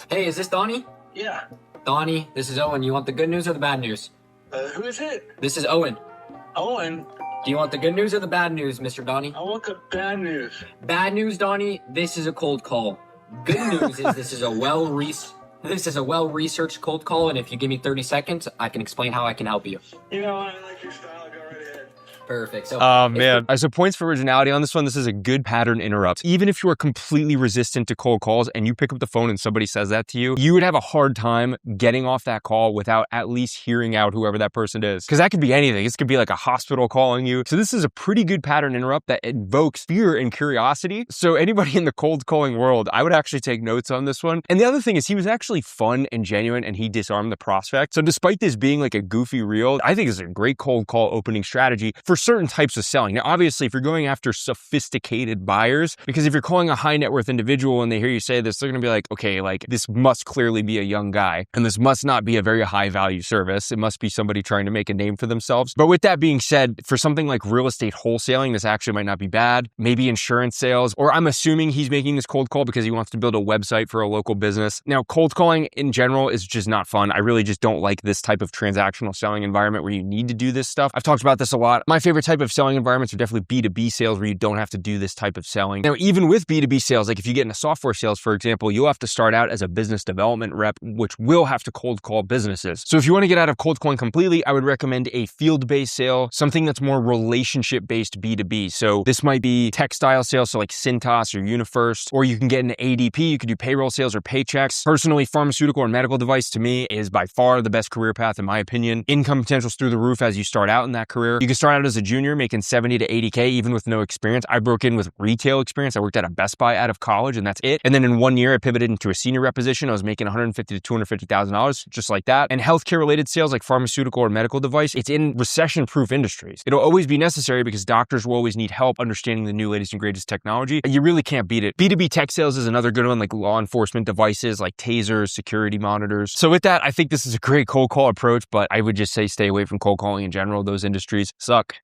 Hey, is this Donnie? Yeah. Donnie, this is Owen. You want the good news or the bad news? Who is it? This is Owen. Owen. Do you want the good news or the bad news, Mr. Donnie? I want the bad news. Bad news, Donnie, this is a cold call. Good news is this is a well-researched cold call, and if you give me 30 seconds, I can explain how I can help you. You know, I like your style. Go right ahead. Perfect. So, Oh, man. So points for originality on this one. This is a good pattern interrupt. Even if you are completely resistant to cold calls and you pick up the phone and somebody says that to you, you would have a hard time getting off that call without at least hearing out whoever that person is. Because that could be anything. This could be like a hospital calling you. So this is a pretty good pattern interrupt that invokes fear and curiosity. So anybody in the cold calling world, I would actually take notes on this one. And the other thing is he was actually fun and genuine and he disarmed the prospect. So despite this being like a goofy reel, I think it's a great cold call opening strategy for certain types of selling. Now, obviously, if you're going after sophisticated buyers, because if you're calling a high net worth individual and they hear you say this, they're going to be like, okay, like this must clearly be a young guy and this must not be a very high value service. It must be somebody trying to make a name for themselves. But with that being said, for something like real estate wholesaling, this actually might not be bad. Maybe insurance sales, or I'm assuming he's making this cold call because he wants to build a website for a local business. Now, cold calling in general is just not fun. I really just don't like this type of transactional selling environment where you need to do this stuff. I've talked about this a lot. My favorite type of selling environments are definitely B2B sales where you don't have to do this type of selling. Now, even with B2B sales, like if you get into software sales, for example, you'll have to start out as a business development rep, which will have to cold call businesses. So if you want to get out of cold calling completely, I would recommend a field-based sale, something that's more relationship-based B2B. So this might be textile sales, so like Cintas or UniFirst, or you can get into ADP, you could do payroll sales or paychecks. Personally, pharmaceutical or medical device to me is by far the best career path in my opinion. Income potential's through the roof as you start out in that career. You can start out as a junior making 70 to 80K even with no experience. I broke in with retail experience. I worked at a Best Buy out of college and that's it. And then in 1 year, I pivoted into a senior rep position. I was making $150,000 to $250,000 just like that. And healthcare related sales like pharmaceutical or medical device, it's in recession-proof industries. It'll always be necessary because doctors will always need help understanding the new latest and greatest technology. You really can't beat it. B2B tech sales is another good one, like law enforcement devices like tasers, security monitors. So with that, I think this is a great cold call approach, but I would just say stay away from cold calling in general. Those industries suck.